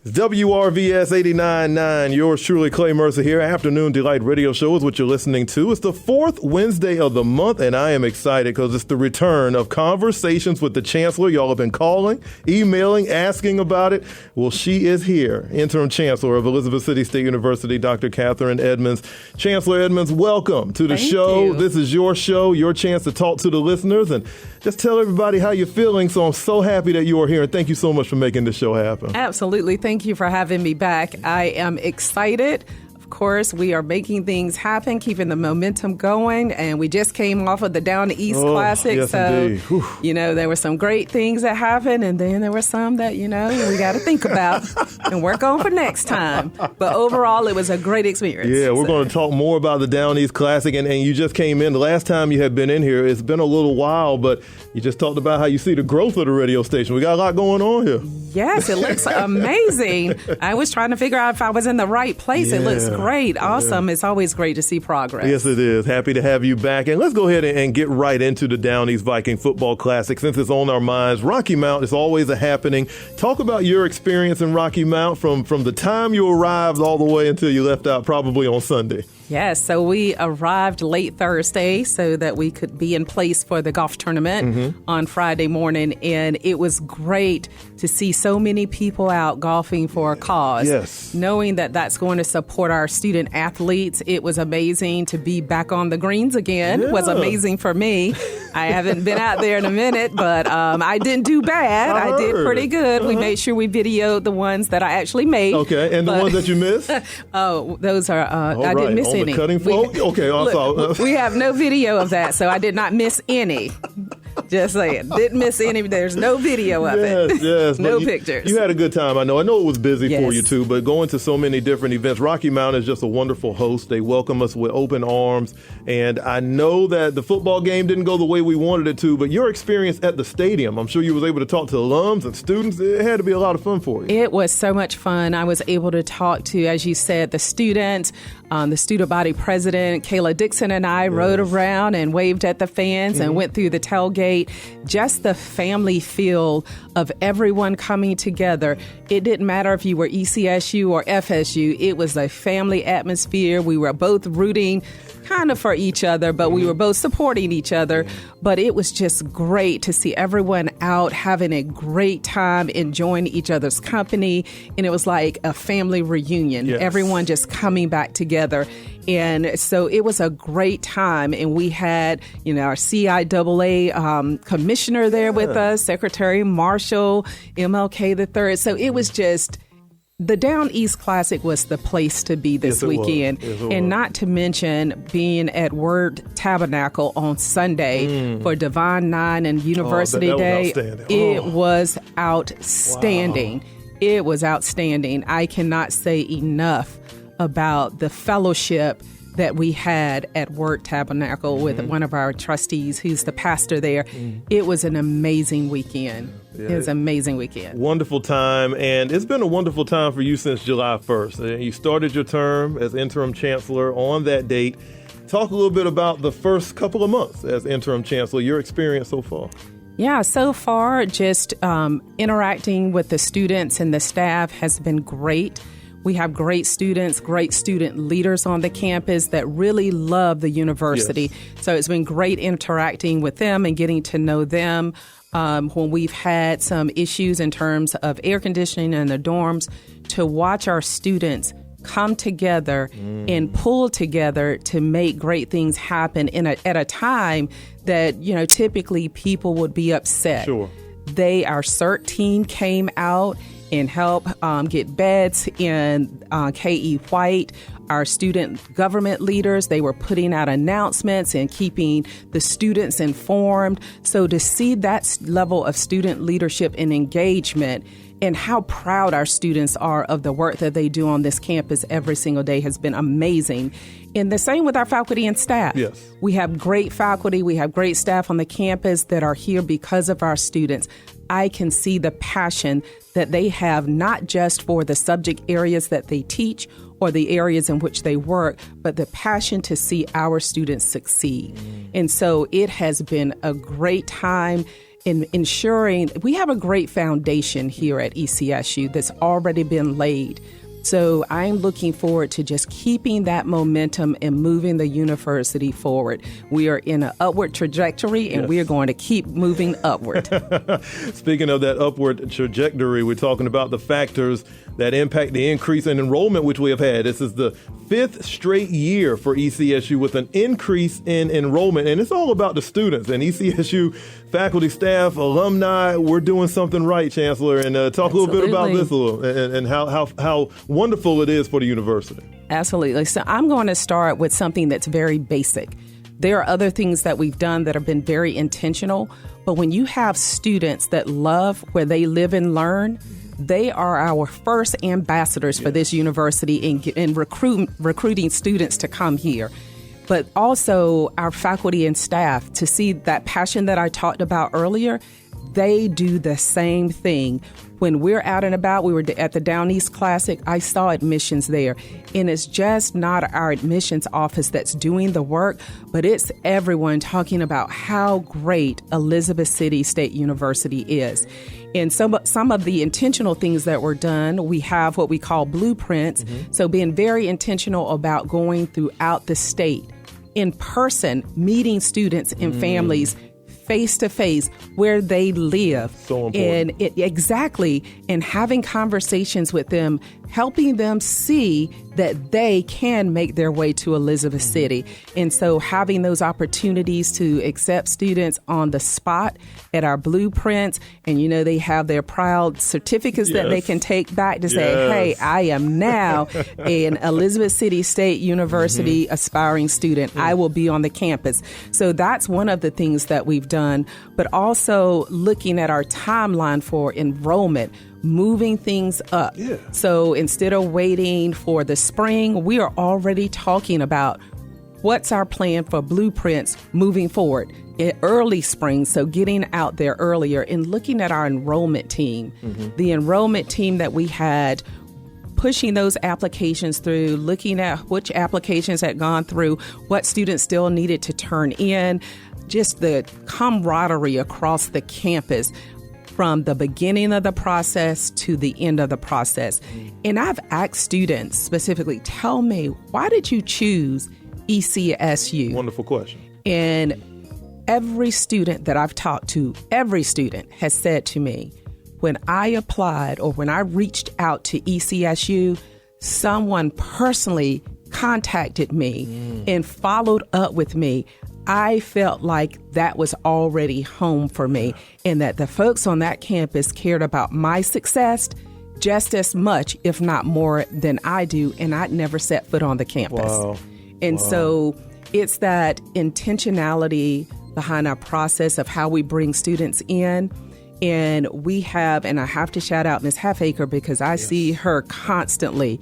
WRVS 89.9, yours truly, Clay Mercer here. Afternoon Delight Radio Show is what you're listening to. It's the fourth Wednesday of the month, and I am excited because it's the return of Conversations with the Chancellor. Y'all have been calling, emailing, asking about it. Well, she is here, Interim Chancellor of Elizabeth City State University, Dr. Catherine Edmonds. Chancellor Edmonds, welcome to the show. This is your show, your chance to talk to the listeners, and just tell everybody how you're feeling. So I'm so happy that you are here, and thank you so much for making this show happen. Absolutely. Thank you for having me back. I am excited. Of course, we are making things happen, keeping the momentum going, and we just came off of the Down East Classic. Yes, so, indeed. There were some great things that happened, and then there were some that, we got to think about and work on for next time. But overall, it was a great experience. Yeah, we're going to talk more about the Down East Classic, and you just came in. The last time you had been in here, it's been a little while, but you just talked about how you see the growth of the radio station. We got a lot going on here. Yes, it looks amazing. I was trying to figure out if I was in the right place. Yeah. It looks great. Awesome. It's always great to see progress. Yes, it is. Happy to have you back. And let's go ahead and get right into the Down East Viking Football Classic since it's on our minds. Rocky Mount is always a happening. Talk about your experience in Rocky Mount from the time you arrived all the way until you left out probably on Sunday. Yes, so we arrived late Thursday so that we could be in place for the golf tournament on Friday morning. And it was great to see so many people out golfing for a cause. Yes. Knowing that that's going to support our student athletes. It was amazing to be back on the greens again. Yeah. It was amazing for me. I haven't been out there in a minute, but I didn't do bad. I did pretty good. We made sure we videoed the ones that I actually made. Okay, and the ones that you missed? Those are, I didn't miss on any. The cutting floor? Okay, Look, we have no video of that, so I did not miss any. Just saying. Didn't miss any. There's no video of it. Yes. No pictures. You had a good time. I know it was busy Yes. for you too, but going to so many different events. Rocky Mount is just a wonderful host. They welcome us with open arms. And I know that the football game didn't go the way we wanted it to, but your experience at the stadium, I'm sure you was able to talk to alums and students. It had to be a lot of fun for you. It was so much fun. I was able to talk to, as you said, the students, the student body president, Kayla Dixon, and I rode around and waved at the fans and went through the tailgate. Just the family feel of everyone coming together. It didn't matter if you were ECSU or FSU. It was a family atmosphere. We were both rooting kind of for each other, but we were both supporting each other. But it was just great to see everyone out having a great time, enjoying each other's company. And it was like a family reunion. Yes. Everyone just coming back together. And so it was a great time. And we had, our CIAA commissioner there with us, Secretary Marshall, MLK III. So it was just, the Down East Classic was the place to be this weekend. And not to mention being at Word Tabernacle on Sunday for Divine Nine and University Day. It was outstanding. Wow. It was outstanding. I cannot say enough about the fellowship that we had at Word Tabernacle with one of our trustees who's the pastor there. It was an amazing weekend. Yeah. It was an amazing weekend. Wonderful time, and it's been a wonderful time for you since July 1st. You started your term as interim chancellor on that date. Talk a little bit about the first couple of months as interim chancellor, your experience so far. Yeah, so far, just interacting with the students and the staff has been great. We have great students, great student leaders on the campus that really love the university. Yes. So it's been great interacting with them and getting to know them. When we've had some issues in terms of air conditioning in the dorms, to watch our students come together and pull together to make great things happen at a time that, typically people would be upset. Sure. Our CERT team came out and helped get beds in K.E. White. Our student government leaders, they were putting out announcements and keeping the students informed. So to see that level of student leadership and engagement and how proud our students are of the work that they do on this campus every single day has been amazing. And the same with our faculty and staff. Yes. We have great faculty, we have great staff on the campus that are here because of our students. I can see the passion that they have, not just for the subject areas that they teach or the areas in which they work, but the passion to see our students succeed. And so it has been a great time. in ensuring we have a great foundation here at ECSU that's already been laid. So I'm looking forward to just keeping that momentum and moving the university forward. We are in an upward trajectory, and we are going to keep moving upward. Speaking of that upward trajectory, we're talking about the factors that impact the increase in enrollment, which we have had. This is the 5th straight year for ECSU with an increase in enrollment, and it's all about the students and ECSU faculty, staff, alumni. We're doing something right, Chancellor, and talk a little bit about this and how wonderful it is for the university. Absolutely. So I'm going to start with something that's very basic. There are other things that we've done that have been very intentional, but when you have students that love where they live and learn, they are our first ambassadors for this university in recruiting students to come here. But also our faculty and staff, to see that passion that I talked about earlier, they do the same thing. When we're out and about, we were at the Down East Classic, I saw admissions there. And it's just not our admissions office that's doing the work, but it's everyone talking about how great Elizabeth City State University is. And some of the intentional things that were done, we have what we call blueprints. So being very intentional about going throughout the state, in person, meeting students and families face to face where they live. So important. And exactly. And having conversations with them, helping them see that they can make their way to Elizabeth City. And so having those opportunities to accept students on the spot at our blueprints, and they have their proud certificates that they can take back to say, hey, I am now an Elizabeth City State University aspiring student. I will be on the campus. So that's one of the things that we've done, but also looking at our timeline for enrollment, moving things up. So instead of waiting for the spring, we are already talking about what's our plan for blueprints moving forward in early spring. So getting out there earlier and looking at our enrollment team, the enrollment team that we had, pushing those applications through, looking at which applications had gone through, what students still needed to turn in, just the camaraderie across the campus from the beginning of the process to the end of the process. And I've asked students specifically, tell me, why did you choose ECSU? Wonderful question. And every student that I've talked to, every student has said to me, when I applied or when I reached out to ECSU, someone personally contacted me and followed up with me. I felt like that was already home for me, and that the folks on that campus cared about my success just as much, if not more, than I do, and I'd never set foot on the campus. And so it's that intentionality behind our process of how we bring students in. And we have, and I have to shout out Ms. Halfacre, because I see her constantly,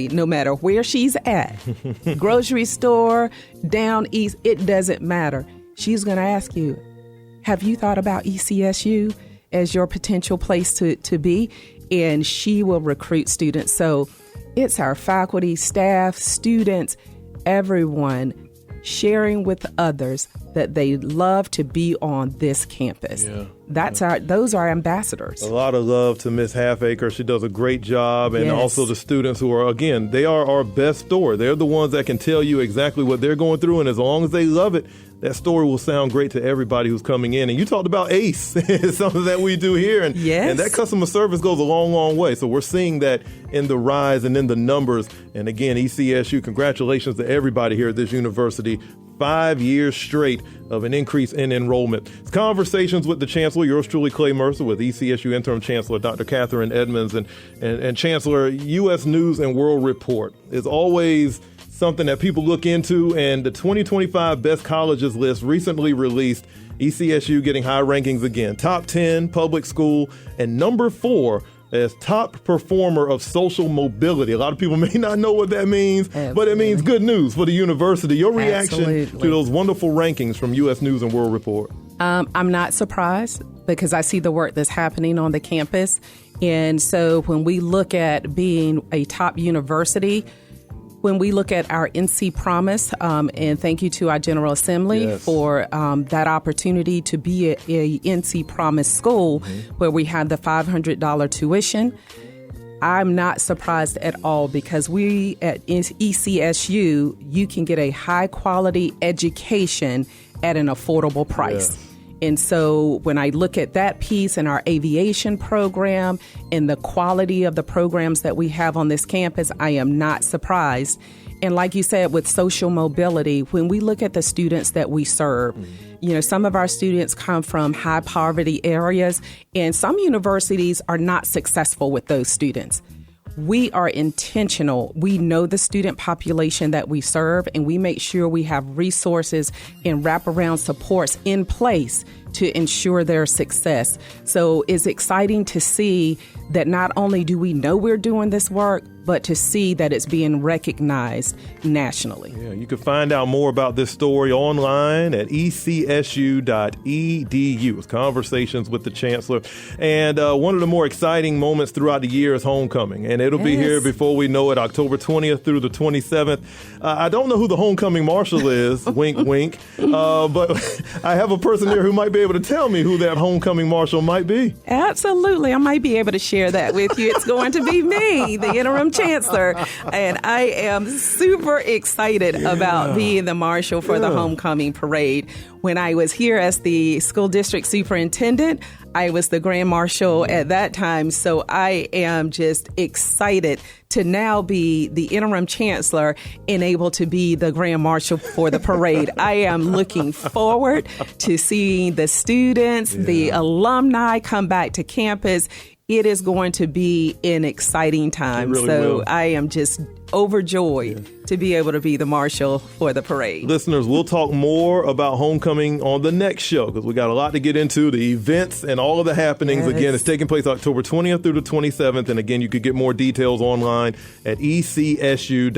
no matter where she's at, grocery store, down east, it doesn't matter. She's going to ask you, have you thought about ECSU as your potential place to be? And she will recruit students. So it's our faculty, staff, students, everyone sharing with others that they love to be on this campus. Those are ambassadors. A lot of love to Ms. Halfacre. She does a great job. And also the students who are, again, they are our best story. They're the ones that can tell you exactly what they're going through. And as long as they love it, that story will sound great to everybody who's coming in. And you talked about ACE. It's something that we do here. And that customer service goes a long, long way. So we're seeing that in the rise and in the numbers. And again, ECSU, congratulations to everybody here at this university. 5 years straight of an increase in enrollment. It's Conversations with the Chancellor, yours truly, Clay Mercer, with ECSU Interim Chancellor Dr. Catherine Edmonds. And Chancellor, U.S. News and World Report is always something that people look into, and the 2025 Best Colleges list recently released, ECSU getting high rankings again. Top 10 public school, and number 4 as top performer of social mobility. A lot of people may not know what that means, but it means good news for the university. Your reaction to those wonderful rankings from U.S. News and World Report? I'm not surprised, because I see the work that's happening on the campus. And so when we look at being a top university, When we look at our NC Promise, and thank you to our General Assembly for that opportunity to be a NC Promise school where we have the $500 tuition, I'm not surprised at all because we at ECSU, you can get a high quality education at an affordable price. Yes. And so when I look at that piece in our aviation program and the quality of the programs that we have on this campus, I am not surprised. And like you said, with social mobility, when we look at the students that we serve, you know, some of our students come from high poverty areas, and some universities are not successful with those students. We are intentional. We know the student population that we serve, and we make sure we have resources and wraparound supports in place to ensure their success. So it's exciting to see that not only do we know we're doing this work, but to see that it's being recognized nationally. Yeah, you can find out more about this story online at ecsu.edu. It's Conversations with the Chancellor. And one of the more exciting moments throughout the year is homecoming. And it'll be here before we know it, October 20th through the 27th. I don't know who the homecoming marshal is, wink, wink. But I have a person here who might be able to tell me who that homecoming marshal might be. Absolutely. I might be able to share that with you. It's going to be me, the interim chancellor, and I am super excited about being the marshal for the homecoming parade. When I was here as the school district superintendent, I was the grand marshal at that time, so I am just excited to now be the interim chancellor and able to be the grand marshal for the parade. I am looking forward to seeing the students, the alumni come back to campus. It is going to be an exciting time. Really will. I am just overjoyed to be able to be the marshal for the parade. Listeners, we'll talk more about homecoming on the next show because we got a lot to get into, the events and all of the happenings. Yes. Again, it's taking place October 20th through the 27th. And again, you could get more details online at ecsu.edu.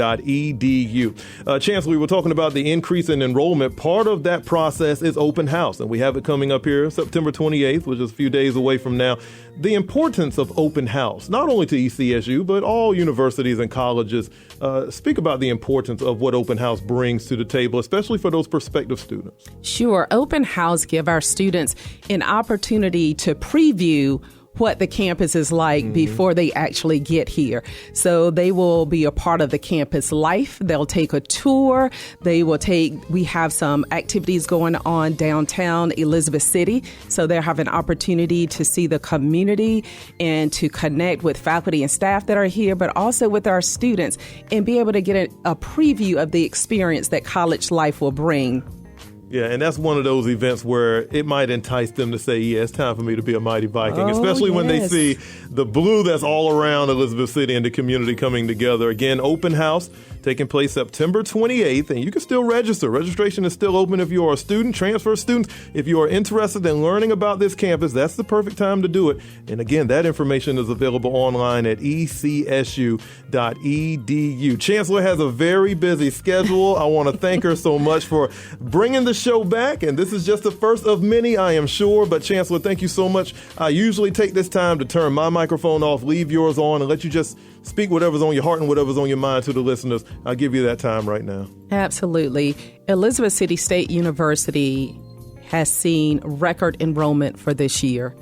Chancellor, we were talking about the increase in enrollment. Part of that process is open house, and we have it coming up here September 28th, which is a few days away from now. The importance of open house, not only to ECSU, but all universities and colleges. Speak about the importance of what open house brings to the table, especially for those prospective students. Sure. Open house give our students an opportunity to preview what the campus is like before they actually get here. So they will be a part of the campus life. They'll take a tour. We have some activities going on downtown Elizabeth City. So they'll have an opportunity to see the community and to connect with faculty and staff that are here, but also with our students and be able to get a preview of the experience that college life will bring. Yeah, and that's one of those events where it might entice them to say, yeah, it's time for me to be a Mighty Viking, especially when they see the blue that's all around Elizabeth City and the community coming together. Again, open house taking place September 28th, and you can still register. Registration is still open if you are a student, transfer students. If you are interested in learning about this campus, that's the perfect time to do it. And again, that information is available online at ecsu.edu. Chancellor has a very busy schedule. I want to thank her so much for bringing the show back, and this is just the first of many, I am sure. But Chancellor, thank you so much. I usually take this time to turn my microphone off, leave yours on, and let you just speak whatever's on your heart and whatever's on your mind to the listeners. I'll give you that time right now. Absolutely. Elizabeth City State University has seen record enrollment for this year.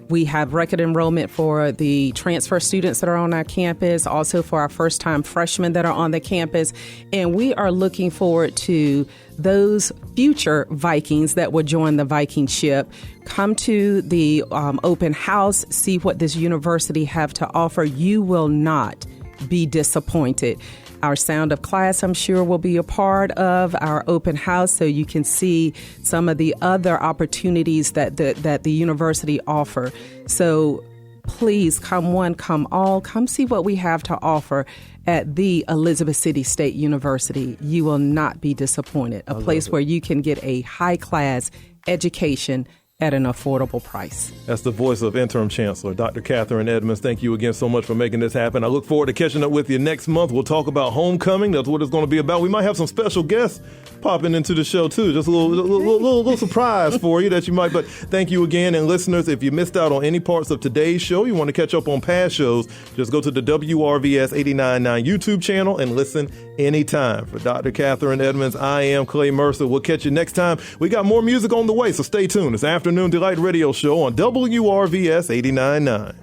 We have record enrollment for the transfer students that are on our campus, also for our first-time freshmen that are on the campus. And we are looking forward to those future Vikings that will join the Viking ship. Come to the open house, see what this university have to offer. You will not be disappointed. Our Sound of Class, I'm sure, will be a part of our open house, so you can see some of the other opportunities that the university offer. So please, come one, come all, come see what we have to offer at the Elizabeth City State University. You will not be disappointed. A place where you can get a high-class education at an affordable price. That's the voice of Interim Chancellor Dr. Catherine Edmonds. Thank you again so much for making this happen. I look forward to catching up with you next month. We'll talk about homecoming. That's what it's going to be about. We might have some special guests popping into the show too. Just a little surprise for you that you might. But thank you again. And listeners, if you missed out on any parts of today's show, you want to catch up on past shows, just go to the WRVS 89.9 YouTube channel and listen anytime. For Dr. Catherine Edmonds, I am Clay Mercer. We'll catch you next time. We got more music on the way, so stay tuned. It's Afternoon Delight Radio Show on WRVS 89.9.